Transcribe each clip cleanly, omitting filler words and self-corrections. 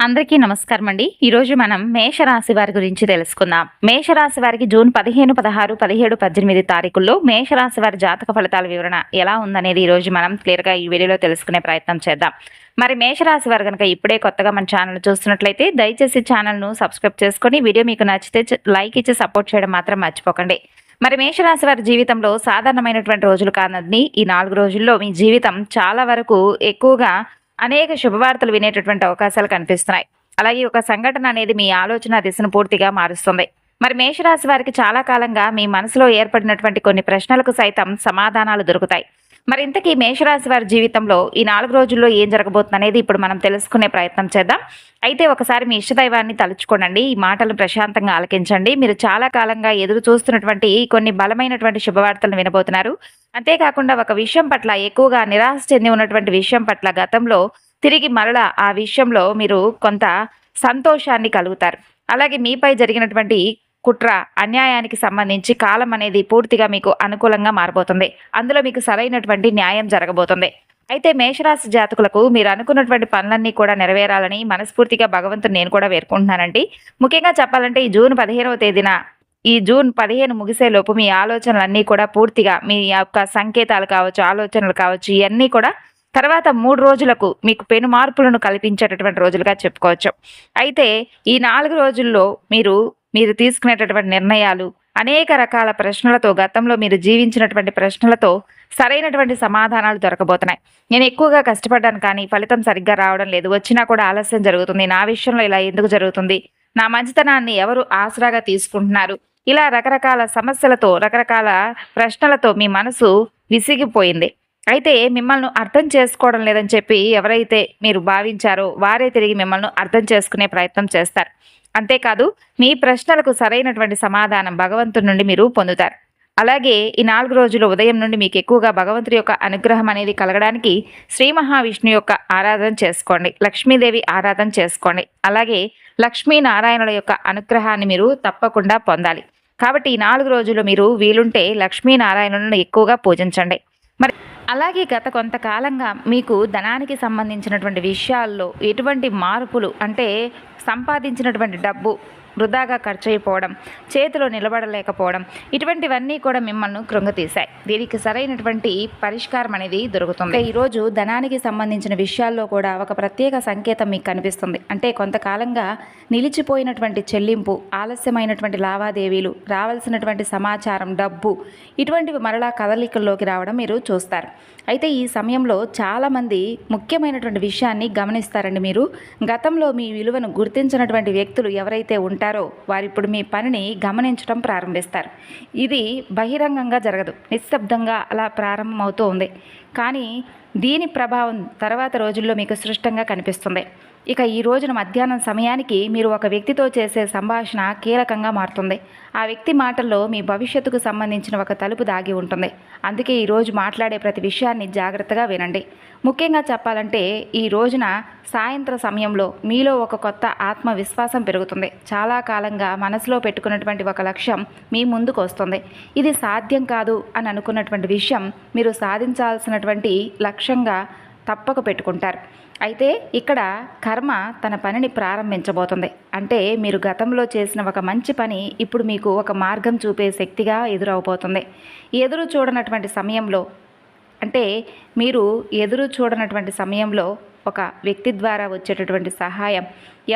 అందరికీ నమస్కారం అండి. ఈరోజు మనం మేషరాశి వారి గురించి తెలుసుకుందాం. మేషరాశి వారికి జూన్ 15, 16, 17, 18 తారీఖుల్లో మేషరాశి వారి జాతక ఫలితాల వివరణ ఎలా ఉందనేది ఈరోజు మనం క్లియర్‌గా ఈ వీడియోలో తెలుసుకునే ప్రయత్నం చేద్దాం. మరి మేషరాశి వారు గనక ఇప్పుడే కొత్తగా మన ఛానల్ చూస్తున్నట్లయితే దయచేసి ఛానల్‌ను సబ్స్క్రైబ్ చేసుకొని వీడియో మీకు నచ్చితే లైక్ ఇచ్చి సపోర్ట్ చేయడం మాత్రం మర్చిపోకండి. మరి మేషరాశి వారి జీవితంలో సాధారణమైనటువంటి రోజులు కాదని ఈ 4 రోజుల్లో మీ జీవితం చాలా వరకు ఎక్కువగా అనేక శుభవార్తలు వినేటటువంటి అవకాశాలు కనిపిస్తున్నాయి. అలాగే ఒక సంఘటన అనేది మీ ఆలోచన దిశను పూర్తిగా మారుస్తుంది. మరి మేషరాశి వారికి చాలా కాలంగా మీ మనసులో ఏర్పడినటువంటి కొన్ని ప్రశ్నలకు సైతం సమాధానాలు దొరుకుతాయి. మరి ఇంతకీ మేషరాశి వారి జీవితంలో ఈ 4 రోజుల్లో ఏం జరగబోతుందనేది ఇప్పుడు మనం తెలుసుకునే ప్రయత్నం చేద్దాం. అయితే ఒకసారి మీ ఇష్టదైవాన్ని తలుచుకోనండి. ఈ మాటలను ప్రశాంతంగా ఆలకించండి. మీరు చాలా కాలంగా ఎదురు చూస్తున్నటువంటి కొన్ని బలమైనటువంటి శుభవార్తలను వినబోతున్నారు. అంతేకాకుండా ఒక విషయం పట్ల ఎక్కువగా నిరాశ చెంది ఉన్నటువంటి విషయం పట్ల గతంలో తిరిగి మరలా ఆ విషయంలో మీరు కొంత సంతోషాన్ని కలుగుతారు. అలాగే మీపై జరిగినటువంటి కుట్ర, అన్యాయానికి సంబంధించి కాలం అనేది పూర్తిగా మీకు అనుకూలంగా మారబోతుంది. అందులో మీకు సరైనటువంటి న్యాయం జరగబోతుంది. అయితే మేషరాశి జాతకులకు మీరు అనుకున్నటువంటి పనులన్నీ కూడా నెరవేరాలని మనస్ఫూర్తిగా భగవంతుని నేను కూడా వేడుకుంటున్నానండి. ముఖ్యంగా చెప్పాలంటే ఈ జూన్ 15 ముగిసేలోపు మీ ఆలోచనలన్నీ కూడా పూర్తిగా మీ యొక్క సంకేతాలు కావచ్చు, ఆలోచనలు కావచ్చు, ఇయన్నీ కూడా తర్వాత 3 రోజులకు మీకు పెను మార్పులను కల్పించేటటువంటి రోజులుగా చెప్పుకోవచ్చు. అయితే ఈ 4 రోజుల్లో మీరు తీసుకునేటటువంటి నిర్ణయాలు అనేక రకాల ప్రశ్నలతో, గతంలో మీరు జీవించినటువంటి ప్రశ్నలతో సరైనటువంటి సమాధానాలు దొరకబోతున్నాయి. నేను ఎక్కువగా కష్టపడ్డాను కానీ ఫలితం సరిగ్గా రావడం లేదు. వచ్చినా కూడా ఆలస్యం జరుగుతుంది. నా విషయంలో ఇలా ఎందుకు జరుగుతుంది? నా మంచితనాన్ని ఎవరు ఆసరాగా తీసుకుంటున్నారు? ఇలా రకరకాల సమస్యలతో, రకరకాల ప్రశ్నలతో మీ మనసు విసిగిపోయింది. అయితే మిమ్మల్ని అర్థం చేసుకోవడం లేదని చెప్పి ఎవరైతే మీరు భావించారో వారే తిరిగి మిమ్మల్ని అర్థం చేసుకునే ప్రయత్నం చేస్తారు. అంతేకాదు మీ ప్రశ్నలకు సరైనటువంటి సమాధానం భగవంతుడి నుండి మీరు పొందుతారు. అలాగే ఈ 4 రోజులు ఉదయం నుండి మీకు ఎక్కువగా భగవంతుడి యొక్క అనుగ్రహం అనేది కలగడానికి శ్రీ మహావిష్ణు యొక్క ఆరాధన చేసుకోండి. లక్ష్మీదేవి ఆరాధన చేసుకోండి. అలాగే లక్ష్మీనారాయణుల యొక్క అనుగ్రహాన్ని మీరు తప్పకుండా పొందాలి. కాబట్టి ఈ 4 రోజులు మీరు వీలుంటే లక్ష్మీనారాయణులను ఎక్కువగా పూజించండి. మరి అలాగే గత కొంతకాలంగా మీకు ధనానికి సంబంధించినటువంటి విషయాల్లో ఎటువంటి మార్పులు అంటే సంపాదించినటువంటి డబ్బు వృధాగా ఖర్చు అయిపోవడం, చేతిలో నిలబడలేకపోవడం, ఇటువంటివన్నీ కూడా మిమ్మల్ని కృంగతీశాయి. దీనికి సరైనటువంటి పరిష్కారం అనేది దొరుకుతుంది. ఈరోజు ధనానికి సంబంధించిన విషయాల్లో కూడా ఒక ప్రత్యేక సంకేతం మీకు కనిపిస్తుంది. అంటే కొంతకాలంగా నిలిచిపోయినటువంటి చెల్లింపు, ఆలస్యమైనటువంటి లావాదేవీలు, రావాల్సినటువంటి సమాచారం, డబ్బు ఇటువంటివి మరలా కదలికల్లోకి రావడం మీరు చూస్తారు. అయితే ఈ సమయంలో చాలామంది ముఖ్యమైనటువంటి విషయాన్ని గమనిస్తారండి. మీరు గతంలో మీ విలువను గుర్తించినటువంటి వ్యక్తులు ఎవరైతే ఉంటారో వారు ఇప్పుడు మీ పనిని గమనించడం ప్రారంభిస్తారు. ఇది బహిరంగంగా జరగదు, నిశ్శబ్దంగా అలా ప్రారంభమవుతూ ఉంది. కానీ దీని ప్రభావం తర్వాత రోజుల్లో మీకు స్పష్టంగా కనిపిస్తుంది. ఇక ఈ రోజున మధ్యాహ్నం సమయానికి మీరు ఒక వ్యక్తితో చేసే సంభాషణ కీలకంగా మారుతుంది. ఆ వ్యక్తి మాటల్లో మీ భవిష్యత్తుకు సంబంధించిన ఒక తలుపు దాగి ఉంటుంది. అందుకే ఈరోజు మాట్లాడే ప్రతి విషయాన్ని జాగ్రత్తగా వినండి. ముఖ్యంగా చెప్పాలంటే ఈ రోజున సాయంత్రం సమయంలో మీలో ఒక కొత్త ఆత్మవిశ్వాసం పెరుగుతుంది. చాలా కాలంగా మనసులో పెట్టుకున్నటువంటి ఒక లక్ష్యం మీ ముందుకు వస్తుంది. ఇది సాధ్యం కాదు అని అనుకున్నటువంటి విషయం మీరు సాధించాల్సినటువంటి లక్ష్యంగా తప్పక పెట్టుకుంటారు. అయితే ఇక్కడ కర్మ తన పనిని ప్రారంభించబోతుంది. అంటే మీరు గతంలో చేసిన ఒక మంచి పని ఇప్పుడు మీకు ఒక మార్గం చూపే శక్తిగా ఎదురవబోతుంది. ఎదురు చూడనటువంటి సమయంలో అంటే మీరు ఎదురు చూడనటువంటి సమయంలో ఒక వ్యక్తి ద్వారా వచ్చేటటువంటి సహాయం,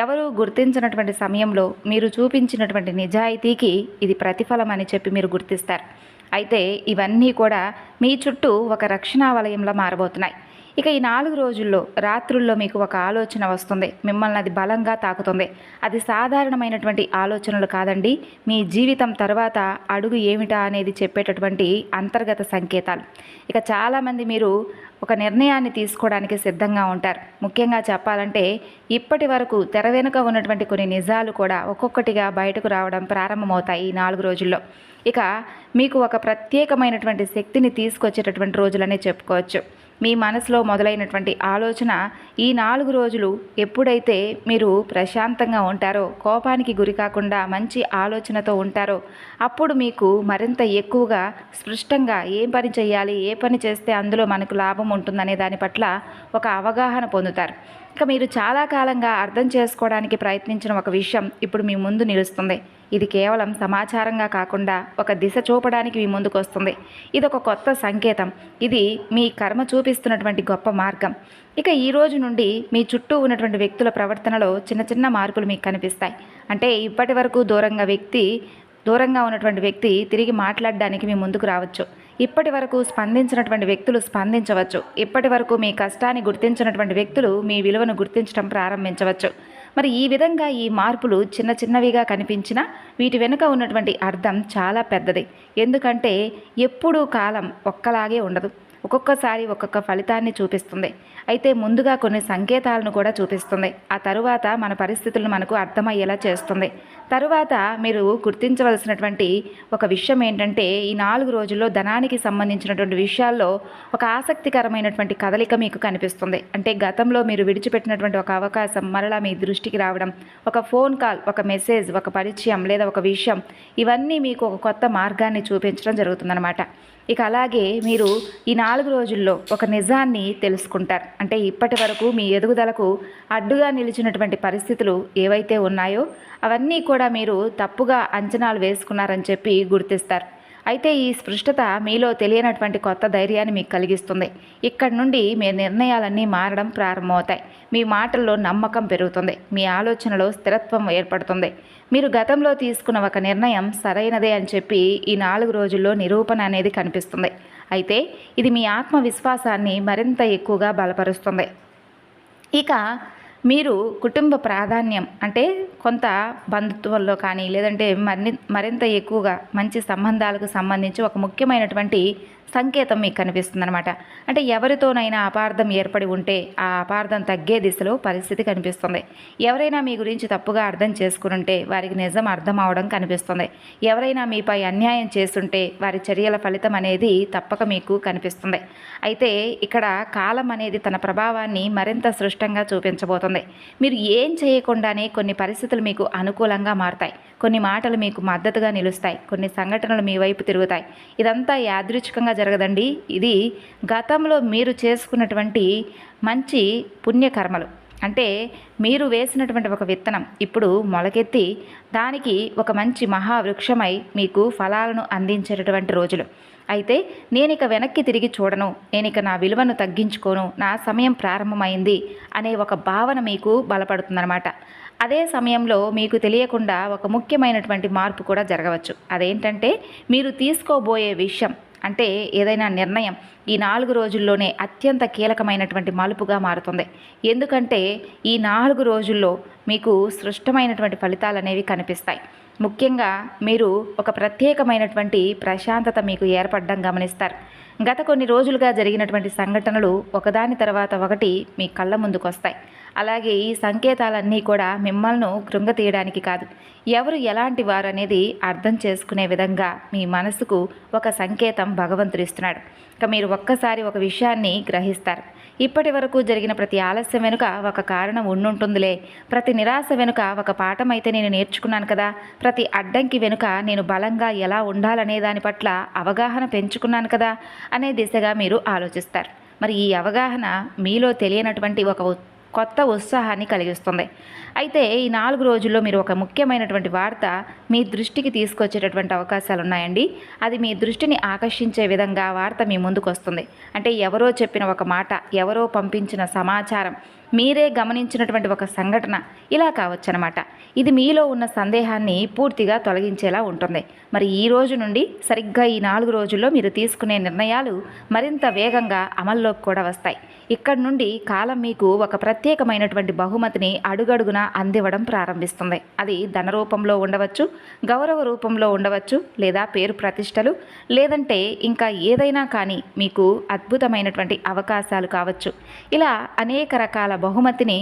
ఎవరు గుర్తించినటువంటి సమయంలో మీరు చూపించినటువంటి నిజాయితీకి ఇది ప్రతిఫలం అని చెప్పి మీరు గుర్తిస్తారు. అయితే ఇవన్నీ కూడా మీ చుట్టూ ఒక రక్షణా వలయంలో మారబోతున్నాయి. ఇక ఈ 4 రోజుల్లో రాత్రుల్లో మీకు ఒక ఆలోచన వస్తుంది. మిమ్మల్ని అది బలంగా తాకుతుంది. అది సాధారణమైనటువంటి ఆలోచనలు కాదండి. మీ జీవితం తర్వాత అడుగు ఏమిటా అనేది చెప్పేటటువంటి అంతర్గత సంకేతాలు. ఇక చాలామంది మీరు ఒక నిర్ణయాన్ని తీసుకోవడానికి సిద్ధంగా ఉంటారు. ముఖ్యంగా చెప్పాలంటే ఇప్పటి వరకు తెర వెనుక ఉన్నటువంటి కొన్ని నిజాలు కూడా ఒక్కొక్కటిగా బయటకు రావడం ప్రారంభమవుతాయి ఈ 4 రోజుల్లో. ఇక మీకు ఒక ప్రత్యేకమైనటువంటి శక్తిని తీసుకొచ్చేటటువంటి రోజులనే చెప్పుకోవచ్చు. మీ మనసులో మొదలైనటువంటి ఆలోచన ఈ 4 రోజులు ఎప్పుడైతే మీరు ప్రశాంతంగా ఉంటారో, కోపానికి గురి కాకుండా మంచి ఆలోచనతో ఉంటారో, అప్పుడు మీకు మరింత ఎక్కువగా స్పష్టంగా ఏ పని చేయాలి, ఏ పని చేస్తే అందులో మనకు లాభం ఉంటుందనే దాని పట్ల ఒక అవగాహన పొందుతారు. ఇక మీరు చాలా కాలంగా అర్థం చేసుకోవడానికి ప్రయత్నించిన ఒక విషయం ఇప్పుడు మీ ముందు నిలుస్తుంది. ఇది కేవలం సమాచారంగా కాకుండా ఒక దిశ చూపడానికి మీ ముందుకు వస్తుంది. ఇది ఒక కొత్త సంకేతం. ఇది మీ కర్మ చూపిస్తున్నటువంటి గొప్ప మార్గం. ఇక ఈ రోజు నుండి మీ చుట్టూ ఉన్నటువంటి వ్యక్తుల ప్రవర్తనలో చిన్న చిన్న మార్పులు మీకు కనిపిస్తాయి. అంటే ఇప్పటి వరకు దూరంగా ఉన్నటువంటి వ్యక్తి తిరిగి మాట్లాడడానికి మీ ముందుకు రావచ్చు. ఇప్పటి వరకు స్పందించినటువంటి వ్యక్తులు స్పందించవచ్చు. ఇప్పటి వరకు మీ కష్టాన్ని గుర్తించినటువంటి వ్యక్తులు మీ విలువను గుర్తించడం ప్రారంభించవచ్చు. మరి ఈ విధంగా ఈ మార్పులు చిన్న చిన్నవిగా కనిపించినా వీటి వెనుక ఉన్నటువంటి అర్థం చాలా పెద్దది. ఎందుకంటే ఎప్పుడూ కాలం ఒక్కలాగే ఉండదు. ఒక్కొక్కసారి ఒక్కొక్క ఫలితాన్ని చూపిస్తుంది. అయితే ముందుగా కొన్ని సంకేతాలను కూడా చూపిస్తుంది. ఆ తరువాత మన పరిస్థితులను మనకు అర్థమయ్యేలా చేస్తుంది. తరువాత మీరు గుర్తించవలసినటువంటి ఒక విషయం ఏంటంటే, ఈ 4 రోజుల్లో ధనానికి సంబంధించినటువంటి విషయాల్లో ఒక ఆసక్తికరమైనటువంటి కదలిక మీకు కనిపిస్తుంది. అంటే గతంలో మీరు విడిచిపెట్టినటువంటి ఒక అవకాశం మరలా మీ దృష్టికి రావడం, ఒక ఫోన్ కాల్, ఒక మెసేజ్, ఒక పరిచయం లేదా ఒక విషయం, ఇవన్నీ మీకు ఒక కొత్త మార్గాన్ని చూపించడం జరుగుతుందన్నమాట. ఇక అలాగే మీరు ఈ 4 రోజుల్లో ఒక నిజాన్ని తెలుసుకుంటారు. అంటే ఇప్పటి వరకు మీ ఎదుగుదలకు అడ్డుగా నిలిచినటువంటి పరిస్థితులు ఏవైతే ఉన్నాయో అవన్నీ కూడా మీరు తప్పుగా అంచనాలు వేసుకున్నారని చెప్పి గుర్తిస్తారు. అయితే ఈ స్పష్టత మీలో తెలియనటువంటి కొత్త ధైర్యాన్ని మీకు కలిగిస్తుంది. ఇక్కడి నుండి మీ నిర్ణయాలన్నీ మారడం ప్రారంభమవుతాయి. మీ మాటల్లో నమ్మకం పెరుగుతుంది. మీ ఆలోచనలో స్థిరత్వం ఏర్పడుతుంది. మీరు గతంలో తీసుకున్న ఒక నిర్ణయం సరైనదే అని చెప్పి ఈ 4 రోజుల్లో నిరూపణ అనేది కనిపిస్తుంది. అయితే ఇది మీ ఆత్మవిశ్వాసాన్ని మరింత ఎక్కువగా బలపరుస్తుంది. ఇక మీరు కుటుంబ ప్రాధాన్యం అంటే కొంత బంధుత్వంలో కానీ లేదంటే మరింత ఎక్కువగా మంచి సంబంధాలకు సంబంధించి ఒక ముఖ్యమైనటువంటి సంకేతం మీకు కనిపిస్తుంది అనమాట. అంటే ఎవరితోనైనా అపార్థం ఏర్పడి ఉంటే ఆ అపార్థం తగ్గే దిశలో పరిస్థితి కనిపిస్తుంది. ఎవరైనా మీ గురించి తప్పుగా అర్థం చేసుకుని వారికి నిజం అర్థం అవడం కనిపిస్తుంది. ఎవరైనా మీపై అన్యాయం చేస్తుంటే వారి చర్యల ఫలితం అనేది తప్పక మీకు కనిపిస్తుంది. అయితే ఇక్కడ కాలం అనేది తన ప్రభావాన్ని మరింత స్పష్టంగా చూపించబోతుంది. మీరు ఏం చేయకుండానే కొన్ని పరిస్థితులు మీకు అనుకూలంగా మారతాయి. కొన్ని మాటలు మీకు మద్దతుగా నిలుస్తాయి. కొన్ని సంఘటనలు మీ వైపు తిరుగుతాయి. ఇదంతా యాదృచ్ఛికంగా జరగదండి. ఇది గతంలో మీరు చేసుకున్నటువంటి మంచి పుణ్యకర్మలు. అంటే మీరు వేసినటువంటి ఒక విత్తనం ఇప్పుడు మొలకెత్తి దానికి ఒక మంచి మహావృక్షమై మీకు ఫలాలను అందించేటటువంటి రోజులు. అయితే నేనిక వెనక్కి తిరిగి చూడను, నేనిక నా విలువను తగ్గించుకోను, నా సమయం ప్రారంభమైంది అనే ఒక భావన మీకు బలపడుతుందన్నమాట. అదే సమయంలో మీకు తెలియకుండా ఒక ముఖ్యమైనటువంటి మార్పు కూడా జరగవచ్చు. అదేంటంటే మీరు తీసుకోబోయే విషయం అంటే ఏదైనా నిర్ణయం ఈ 4 రోజుల్లోనే అత్యంత కీలకమైనటువంటి మలుపుగా మారుతుంది. ఎందుకంటే ఈ 4 రోజుల్లో మీకు స్పష్టమైనటువంటి ఫలితాలు అనేవి కనిపిస్తాయి. ముఖ్యంగా మీరు ఒక ప్రత్యేకమైనటువంటి ప్రశాంతత మీకు ఏర్పడడం గమనిస్తారు. గత కొన్ని రోజులుగా జరిగినటువంటి సంఘటనలు ఒకదాని తర్వాత ఒకటి మీ కళ్ళ ముందుకు వస్తాయి. అలాగే ఈ సంకేతాలన్నీ కూడా మిమ్మల్ని కృంగతీయడానికి కాదు, ఎవరు ఎలాంటి వారు అనేది అర్థం చేసుకునే విధంగా మీ మనసుకు ఒక సంకేతం భగవంతుడు ఇస్తున్నాడు. ఇక మీరు ఒక్కసారి ఒక విషయాన్ని గ్రహిస్తారు. ఇప్పటి వరకు జరిగిన ప్రతి ఆలస్యం వెనుక ఒక కారణం ఉండుంటుందిలే, ప్రతి నిరాశ వెనుక ఒక పాఠం అయితే నేను నేర్చుకున్నాను కదా, ప్రతి అడ్డంకి వెనుక నేను బలంగా ఎలా ఉండాలనే దాని పట్ల అవగాహన పెంచుకున్నాను కదా అనే దిశగా మీరు ఆలోచిస్తారు. మరి ఈ అవగాహన మీలో తెలియనటువంటి ఒక కొత్త ఉత్సాహాన్ని కలిగిస్తుంది. అయితే ఈ 4 రోజుల్లో మీరు ఒక ముఖ్యమైనటువంటి వార్త మీ దృష్టికి తీసుకొచ్చేటటువంటి అవకాశాలు ఉన్నాయండి. అది మీ దృష్టిని ఆకర్షించే విధంగా వార్త మీ ముందుకు వస్తుంది. అంటే ఎవరో చెప్పిన ఒక మాట, ఎవరో పంపించిన సమాచారం, మీరే గమనించినటువంటి ఒక సంఘటన, ఇలా కావచ్చనమాట. ఇది మీలో ఉన్న సందేహాన్ని పూర్తిగా తొలగించేలా ఉంటుంది. మరి ఈ రోజు నుండి సరిగ్గా ఈ 4 రోజుల్లో మీరు తీసుకునే నిర్ణయాలు మరింత వేగంగా అమల్లోకి కూడా వస్తాయి. ఇక్కడి నుండి కాలం మీకు ఒక ప్రత్యేకమైనటువంటి బహుమతిని అడుగడుగునా అందివ్వడం ప్రారంభిస్తుంది. అది ధన రూపంలో ఉండవచ్చు, గౌరవ రూపంలో ఉండవచ్చు, లేదా పేరు ప్రతిష్టలు, లేదంటే ఇంకా ఏదైనా కానీ మీకు అద్భుతమైనటువంటి అవకాశాలు కావచ్చు. ఇలా అనేక రకాల బహుమతిని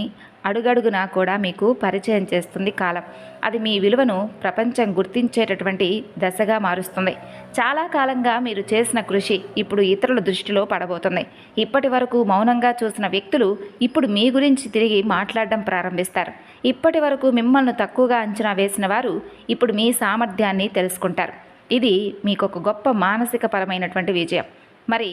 అడుగడుగునా కూడా మీకు పరిచయం చేస్తుంది కాలం. అది మీ విలువను ప్రపంచం గుర్తించేటటువంటి దశగా మారుస్తుంది. చాలా కాలంగా మీరు చేసిన కృషి ఇప్పుడు ఇతరుల దృష్టిలో పడబోతుంది. ఇప్పటి వరకు మౌనంగా చూసిన వ్యక్తులు ఇప్పుడు మీ గురించి తిరిగి మాట్లాడడం ప్రారంభిస్తారు. ఇప్పటి వరకు మిమ్మల్ని తక్కువగా అంచనా వేసిన వారు ఇప్పుడు మీ సామర్థ్యాన్ని తెలుసుకుంటారు. ఇది మీకు ఒక గొప్ప మానసిక పరమైనటువంటి విజయం. మరి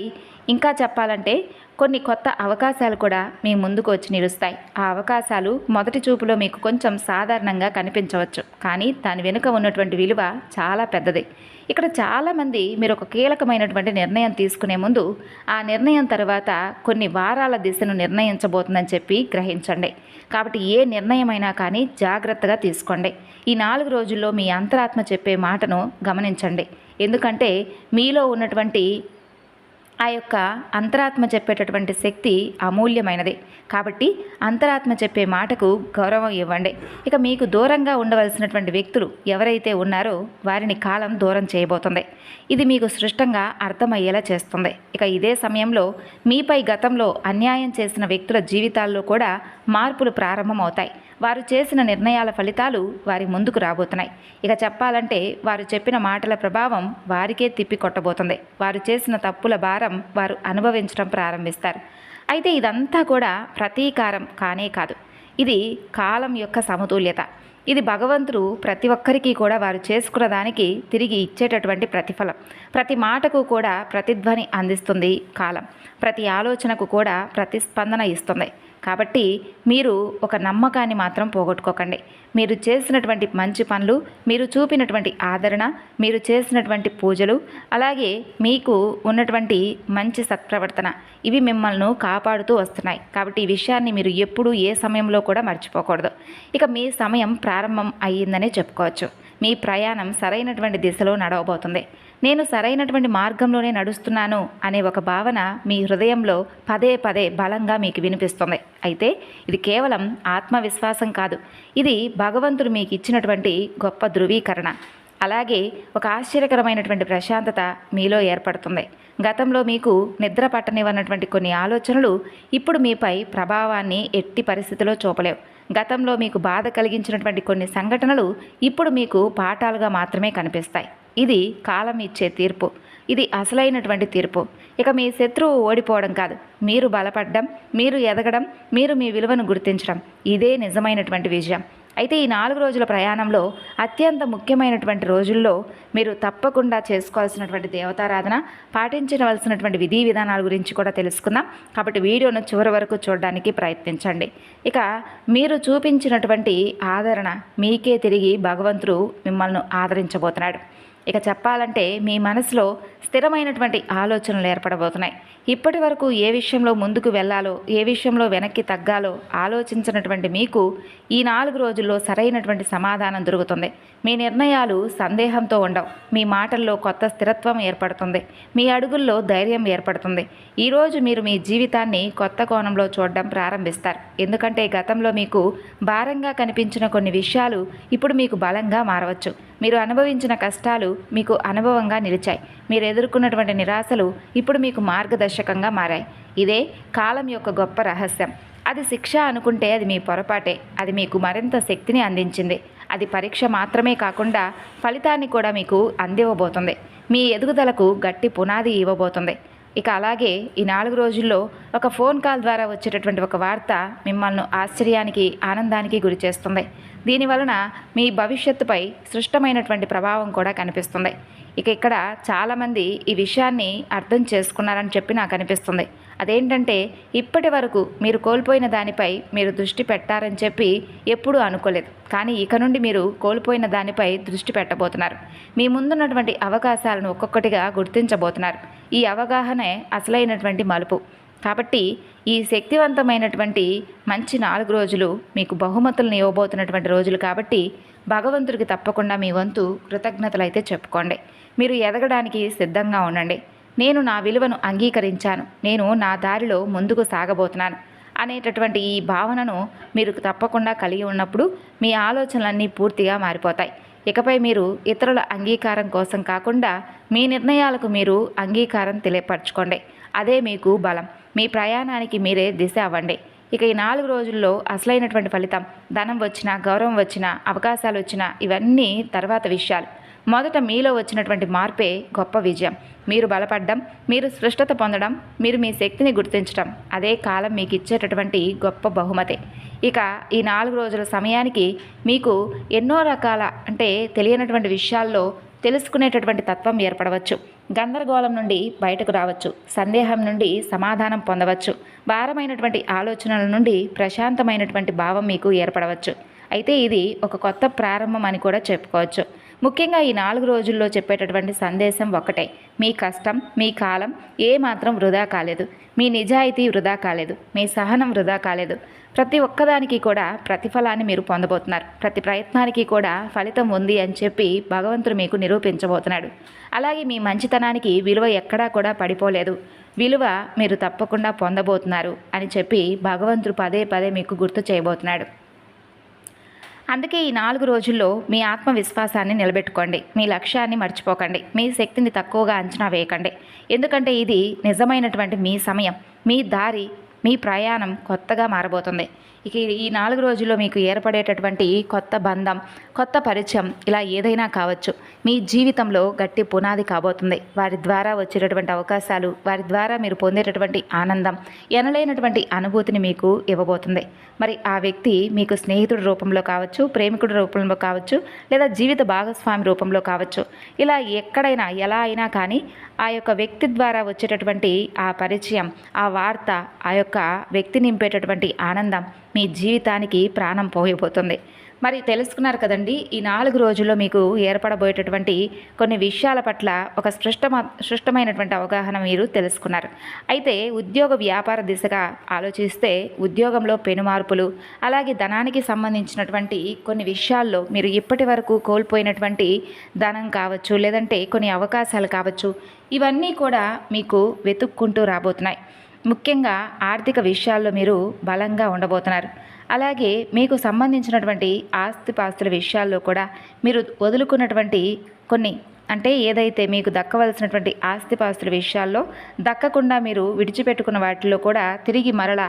ఇంకా చెప్పాలంటే కొన్ని కొత్త అవకాశాలు కూడా మీ ముందుకు వచ్చి నిలుస్తాయి. ఆ అవకాశాలు మొదటి చూపులో మీకు కొంచెం సాధారణంగా కనిపించవచ్చు, కానీ దాని వెనుక ఉన్నటువంటి విలువ చాలా పెద్దది. ఇక్కడ చాలామంది మీరు ఒక కీలకమైనటువంటి నిర్ణయం తీసుకునే ముందు ఆ నిర్ణయం తర్వాత కొన్ని వారాల దిశను నిర్ణయించబోతుందని చెప్పి గ్రహించండి. కాబట్టి ఏ నిర్ణయమైనా కానీ జాగ్రత్తగా తీసుకోండి. ఈ 4 రోజుల్లో మీ అంతరాత్మ చెప్పే మాటను గమనించండి. ఎందుకంటే మీలో ఉన్నటువంటి ఆ యొక్క అంతరాత్మ చెప్పేటటువంటి శక్తి అమూల్యమైనది. కాబట్టి అంతరాత్మ చెప్పే మాటకు గౌరవం ఇవ్వండి. ఇక మీకు దూరంగా ఉండవలసినటువంటి వ్యక్తులు ఎవరైతే ఉన్నారో వారిని కాలం దూరం చేయబోతుంది. ఇది మీకు స్పష్టంగా అర్థమయ్యేలా చేస్తుంది. ఇక ఇదే సమయంలో మీపై గతంలో అన్యాయం చేసిన వ్యక్తుల జీవితాల్లో కూడా మార్పులు ప్రారంభమవుతాయి. వారు చేసిన నిర్ణయాల ఫలితాలు వారి ముందుకు రాబోతున్నాయి. ఇక చెప్పాలంటే వారు చెప్పిన మాటల ప్రభావం వారికే తిప్పి కొట్టబోతుంది. వారు చేసిన తప్పుల భారం వారు అనుభవించడం ప్రారంభిస్తారు. అయితే ఇదంతా కూడా ప్రతీకారం కానే కాదు. ఇది కాలం యొక్క సమతుల్యత. ఇది భగవంతుడు ప్రతి ఒక్కరికి కూడా వారు చేసుకున్న దానికి తిరిగి ఇచ్చేటటువంటి ప్రతిఫలం. ప్రతి మాటకు కూడా ప్రతిధ్వని అందిస్తుంది కాలం. ప్రతి ఆలోచనకు కూడా ప్రతిస్పందన ఇస్తుంది. కాబట్టి మీరు ఒక నమ్మకాన్ని మాత్రం పోగొట్టుకోకండి. మీరు చేసినటువంటి మంచి పనులు, మీరు చూపినటువంటి ఆదరణ, మీరు చేసినటువంటి పూజలు, అలాగే మీకు ఉన్నటువంటి మంచి సత్ప్రవర్తన, ఇవి మిమ్మల్ని కాపాడుతూ వస్తున్నాయి. కాబట్టి ఈ విషయాన్ని మీరు ఎప్పుడూ ఏ సమయంలో కూడా మర్చిపోకూడదు. ఇక మీ సమయం ప్రారంభం అయ్యిందనే చెప్పుకోవచ్చు. మీ ప్రయాణం సరైనటువంటి దిశలో నడవబోతుంది. నేను సరైనటువంటి మార్గంలోనే నడుస్తున్నాను అనే ఒక భావన మీ హృదయంలో పదే పదే బలంగా మీకు వినిపిస్తుంది. అయితే ఇది కేవలం ఆత్మవిశ్వాసం కాదు, ఇది భగవంతుడు మీకు ఇచ్చినటువంటి గొప్ప ధృవీకరణ. అలాగే ఒక ఆశ్చర్యకరమైనటువంటి ప్రశాంతత మీలో ఏర్పడుతుంది. గతంలో మీకు నిద్ర పట్టనివ్వనటువంటి కొన్ని ఆలోచనలు ఇప్పుడు మీపై ప్రభావాన్ని ఎట్టి పరిస్థితిలో చూపలేవు. గతంలో మీకు బాధ కలిగించినటువంటి కొన్ని సంఘటనలు ఇప్పుడు మీకు పాఠాలుగా మాత్రమే కనిపిస్తాయి. ఇది కాలం ఇచ్చే తీర్పు. ఇది అసలైనటువంటి తీర్పు. ఇక మీ శత్రువు ఓడిపోవడం కాదు, మీరు బలపడడం, మీరు ఎదగడం, మీరు మీ విలువను గుర్తించడం, ఇదే నిజమైనటువంటి విజయం. అయితే ఈ 4 రోజుల ప్రయాణంలో అత్యంత ముఖ్యమైనటువంటి రోజుల్లో మీరు తప్పకుండా చేసుకోవాల్సినటువంటి దేవతారాధన, పాటించవలసినటువంటి విధి విధానాల గురించి కూడా తెలుసుకుందాం. కాబట్టి వీడియోను చివరి వరకు చూడడానికి ప్రయత్నించండి. ఇక మీరు చూపించినటువంటి ఆదరణ మీకే తిరిగి భగవంతుడు మిమ్మల్ని ఆదరించబోతున్నాడు. ఇక చెప్పాలంటే మీ మనసులో స్థిరమైనటువంటి ఆలోచనలు ఏర్పడబోతున్నాయి. ఇప్పటి వరకు ఏ విషయంలో ముందుకు వెళ్ళాలో, ఏ విషయంలో వెనక్కి తగ్గాలో ఆలోచించినటువంటి మీకు ఈ 4 రోజుల్లో సరైనటువంటి సమాధానం దొరుకుతుంది. మీ నిర్ణయాలు సందేహంతో ఉండవు. మీ మాటల్లో కొత్త స్థిరత్వం ఏర్పడుతుంది. మీ అడుగుల్లో ధైర్యం ఏర్పడుతుంది. ఈరోజు మీరు మీ జీవితాన్ని కొత్త కోణంలో చూడడం ప్రారంభిస్తారు. ఎందుకంటే గతంలో మీకు భారంగా కనిపించిన కొన్ని విషయాలు ఇప్పుడు మీకు బలంగా మారవచ్చు. మీరు అనుభవించిన కష్టాలు మీకు అనుభవంగా నిలిచాయి. మీరు ఎదుర్కొన్నటువంటి నిరాశలు ఇప్పుడు మీకు మార్గదర్శకంగా మారాయి. ఇదే కాలం యొక్క గొప్ప రహస్యం. అది శిక్ష అనుకుంటే అది మీ పొరపాటే. అది మీకు మరింత శక్తిని అందించింది. అది పరీక్ష మాత్రమే కాకుండా ఫలితాన్ని కూడా మీకు అందివ్వబోతుంది. మీ ఎదుగుదలకు గట్టి పునాది ఇవ్వబోతుంది. ఇక అలాగే ఈ 4 రోజుల్లో ఒక ఫోన్ కాల్ ద్వారా వచ్చేటటువంటి ఒక వార్త మిమ్మల్ని ఆశ్చర్యానికి, ఆనందానికి గురి చేస్తుంది. దీనివలన మీ భవిష్యత్తుపై సృష్టమైనటువంటి ప్రభావం కూడా కనిపిస్తుంది. ఇక ఇక్కడ చాలామంది ఈ విషయాన్ని అర్థం చేసుకున్నారని చెప్పి నాకు అనిపిస్తుంది. అదేంటంటే ఇప్పటి వరకు మీరు కోల్పోయిన దానిపై మీరు దృష్టి పెట్టారని చెప్పి ఎప్పుడూ అనుకోలేదు. కానీ ఇక నుండి మీరు కోల్పోయిన దానిపై దృష్టి పెట్టబోతున్నారు. మీ ముందున్నటువంటి అవకాశాలను ఒక్కొక్కటిగా గుర్తించబోతున్నారు. ఈ అవగాహనే అసలైనటువంటి మలుపు. కాబట్టి ఈ శక్తివంతమైనటువంటి మంచి 4 రోజులు మీకు బహుమతులను ఇవ్వబోతున్నటువంటి రోజులు. కాబట్టి భగవంతుడికి తప్పకుండా మీ వంతు కృతజ్ఞతలైతే చెప్పుకోండి. మీరు ఎదగడానికి సిద్ధంగా ఉండండి. నేను నా విలువను అంగీకరించాను, నేను నా దారిలో ముందుకు సాగబోతున్నాను అనేటటువంటి ఈ భావనను మీరు తప్పకుండా కలిగి ఉన్నప్పుడు మీ ఆలోచనలన్నీ పూర్తిగా మారిపోతాయి. ఇకపై మీరు ఇతరుల అంగీకారం కోసం కాకుండా మీ నిర్ణయాలకు మీరు అంగీకారం తెలియపరచుకోండి. అదే మీకు బలం. మీ ప్రయాణానికి మీరే దిశ అవ్వండి. ఇక ఈ 4 రోజుల్లో అసలైనటువంటి ఫలితం, ధనం వచ్చినా, గౌరవం వచ్చినా, అవకాశాలు వచ్చినా ఇవన్నీ తర్వాత విషయాలు. మొదట మీలో వచ్చినటువంటి మార్పే గొప్ప విజయం. మీరు బలపడడం, మీరు స్పష్టత పొందడం, మీరు మీ శక్తిని గుర్తించడం, అదే కాలం మీకు ఇచ్చేటటువంటి గొప్ప బహుమతి. ఇక ఈ 4 రోజుల సమయానికి మీకు ఎన్నో రకాల తెలియనటువంటి విషయాల్లో తెలుసుకునేటటువంటి తత్వం ఏర్పడవచ్చు. గందరగోళం నుండి బయటకు రావచ్చు, సందేహం నుండి సమాధానం పొందవచ్చు, భారమైనటువంటి ఆలోచనల నుండి ప్రశాంతమైనటువంటి భావం మీకు ఏర్పడవచ్చు. అయితే ఇది ఒక కొత్త ప్రారంభం అని కూడా చెప్పుకోవచ్చు. ముఖ్యంగా ఈ 4 రోజుల్లో చెప్పేటటువంటి సందేశం ఒక్కటే: మీ కష్టం, మీ కాలం ఏమాత్రం వృధా కాలేదు, మీ నిజాయితీ వృధా కాలేదు, మీ సహనం వృధా కాలేదు. ప్రతి ఒక్కదానికి కూడా ప్రతిఫలాన్ని మీరు పొందబోతున్నారు. ప్రతి ప్రయత్నానికి కూడా ఫలితం ఉంది అని చెప్పి భగవంతుడు మీకు నిరూపించబోతున్నాడు. అలాగే మీ మంచితనానికి విలువ ఎక్కడా కూడా పడిపోలేదు, విలువ మీరు తప్పకుండా పొందబోతున్నారు అని చెప్పి భగవంతుడు పదే పదే మీకు గుర్తు చేయబోతున్నాడు. అందుకే ఈ 4 రోజుల్లో మీ ఆత్మవిశ్వాసాన్ని నిలబెట్టుకోండి, మీ లక్ష్యాన్ని మర్చిపోకండి, మీ శక్తిని తక్కువగా అంచనా వేయకండి. ఎందుకంటే ఇది నిజమైనటువంటి మీ సమయం, మీ దారి, మీ ప్రయాణం కొత్తగా మారబోతుంది. ఇక ఈ 4 రోజుల్లో మీకు ఏర్పడేటటువంటి కొత్త బంధం, కొత్త పరిచయం ఇలా ఏదైనా కావచ్చు, మీ జీవితంలో గట్టి పునాది కాబోతుంది. వారి ద్వారా వచ్చేటటువంటి అవకాశాలు, వారి ద్వారా మీరు పొందేటటువంటి ఆనందం, ఎనలేనటువంటి అనుభూతిని మీకు ఇవ్వబోతుంది. మరి ఆ వ్యక్తి మీకు స్నేహితుడి రూపంలో కావచ్చు, ప్రేమికుడి రూపంలో కావచ్చు, లేదా జీవిత భాగస్వామి రూపంలో కావచ్చు. ఇలా ఎక్కడైనా ఎలా అయినా కానీ ఆ యొక్క వ్యక్తి ద్వారా వచ్చేటటువంటి ఆ పరిచయం, ఆ వార్త, ఆ యొక్క వ్యక్తి నింపేటటువంటి ఆనందం మీ జీవితానికి ప్రాణం పోయిపోతుంది. మరి తెలుసుకున్నారు కదండి, ఈ 4 రోజుల్లో మీకు ఏర్పడబోయేటటువంటి కొన్ని విషయాల పట్ల ఒక స్పష్టమైనటువంటి అవగాహన మీరు తెలుసుకున్నారు. అయితే ఉద్యోగ వ్యాపార దిశగా ఆలోచిస్తే ఉద్యోగంలో పెనుమార్పులు, అలాగే ధనానికి సంబంధించినటువంటి కొన్ని విషయాల్లో మీరు ఇప్పటి వరకు కోల్పోయినటువంటి ధనం కావచ్చు, లేదంటే కొన్ని అవకాశాలు కావచ్చు, ఇవన్నీ కూడా మీకు వెతుక్కుంటూ రాబోతున్నాయి. ముఖ్యంగా ఆర్థిక విషయాల్లో మీరు బలంగా ఉండబోతున్నారు. అలాగే మీకు సంబంధించినటువంటి ఆస్తిపాస్తుల విషయాల్లో కూడా మీరు వదులుకున్నటువంటి కొన్ని అంటే ఏదైతే మీకు దక్కవలసినటువంటి ఆస్తిపాస్తుల విషయాల్లో దక్కకుండా మీరు విడిచిపెట్టుకున్న వాటిలో కూడా తిరిగి మరలా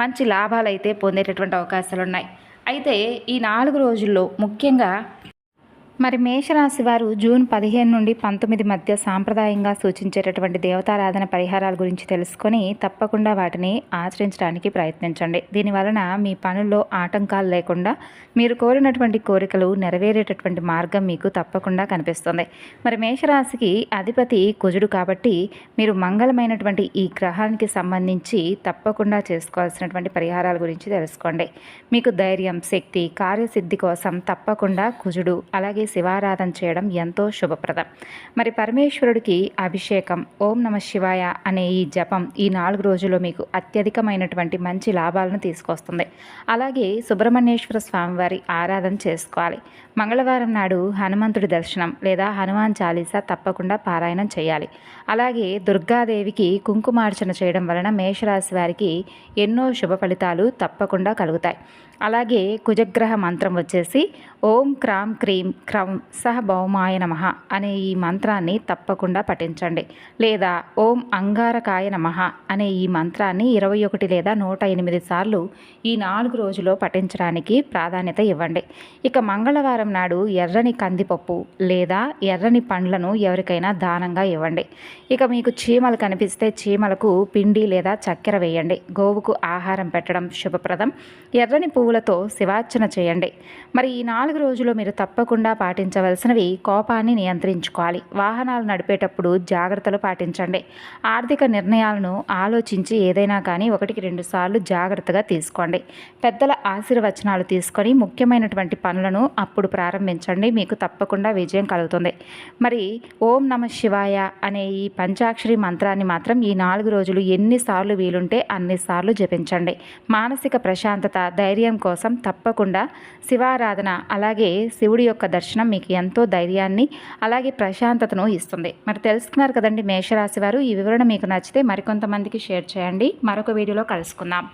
మంచి లాభాలైతే పొందేటటువంటి అవకాశాలు ఉన్నాయి. అయితే ఈ 4 రోజుల్లో ముఖ్యంగా మరి మేషరాశి వారు జూన్ 15 నుండి 19 మధ్య సాంప్రదాయంగా సూచించేటటువంటి దేవతారాధన పరిహారాల గురించి తెలుసుకొని తప్పకుండా వాటిని ఆచరించడానికి ప్రయత్నించండి. దీనివలన మీ పనుల్లో ఆటంకాలు లేకుండా మీరు కోరినటువంటి కోరికలు నెరవేరేటటువంటి మార్గం మీకు తప్పకుండా కనిపిస్తుంది. మరి మేషరాశికి అధిపతి కుజుడు కాబట్టి మీరు మంగళమైనటువంటి ఈ గ్రహానికి సంబంధించి తప్పకుండా చేసుకోవాల్సినటువంటి పరిహారాల గురించి తెలుసుకోండి. మీకు ధైర్యం, శక్తి, కార్యసిద్ధి కోసం తప్పకుండా కుజుడు అలాగే శివారాధన చేయడం ఎంతో శుభప్రదం. మరి పరమేశ్వరుడికి అభిషేకం, ఓం నమ శివాయ అనే ఈ జపం ఈ 4 రోజుల్లో మీకు అత్యధికమైనటువంటి మంచి లాభాలను తీసుకొస్తుంది. అలాగే సుబ్రహ్మణ్యేశ్వర స్వామివారి ఆరాధన చేసుకోవాలి. మంగళవారం నాడు హనుమంతుడి దర్శనం లేదా హనుమాన్ చాలీసా తప్పకుండా పారాయణం చేయాలి. అలాగే దుర్గాదేవికి కుంకుమార్చన చేయడం వలన మేషరాశి వారికి ఎన్నో శుభ ఫలితాలు తప్పకుండా కలుగుతాయి. అలాగే కుజగ్రహ మంత్రం వచ్చేసి ఓం క్రాం క్రీం క్రౌం సహ భౌమాయ నమః అనే ఈ మంత్రాన్ని తప్పకుండా పఠించండి. లేదా ఓం అంగారకాయ నమః అనే ఈ మంత్రాన్ని 21 లేదా 108 సార్లు ఈ 4 రోజుల్లో పఠించడానికి ప్రాధాన్యత ఇవ్వండి. ఇక మంగళవారం నాడు ఎర్రని కందిపప్పు లేదా ఎర్రని పండ్లను ఎవరికైనా దానంగా ఇవ్వండి. ఇక మీకు చీమలు కనిపిస్తే చీమలకు పిండి లేదా చక్కెర వేయండి. గోవుకు ఆహారం పెట్టడం శుభప్రదం. ఎర్రని పువ్వులతో శివార్చన చేయండి. మరి ఈ 4 రోజుల్లో మీరు తప్పకుండా పాటించవలసినవి: కోపాన్ని నియంత్రించుకోవాలి. వాహనాలు నడిపేటప్పుడు జాగ్రత్తలు పాటించండి. ఆర్థిక నిర్ణయాలను ఆలోచించి ఏదైనా కానీ 1-2 సార్లు జాగ్రత్తగా తీసుకోండి. పెద్దల ఆశీర్వచనాలు తీసుకొని ముఖ్యమైనటువంటి పనులను అప్పుడు ప్రారంభించండి. మీకు తప్పకుండా విజయం కలుగుతుంది. మరి ఓం నమ శివాయ అనే ఈ పంచాక్షరి మంత్రాన్ని మాత్రం ఈ 4 రోజులు ఎన్నిసార్లు వీలుంటే అన్నిసార్లు జపించండి. మానసిక ప్రశాంతత, ధైర్యం కోసం తప్పకుండా శివారాధన అలాగే శివుడి యొక్క దర్శనం మీకు ఎంతో ధైర్యాన్ని అలాగే ప్రశాంతతను ఇస్తుంది. మరి తెలుసుకున్నారు కదండి మేషరాశి వారు. ఈ వివరణ మీకు నచ్చితే మరికొంతమందికి షేర్ చేయండి. మరొక వీడియోలో కలుసుకుందాం.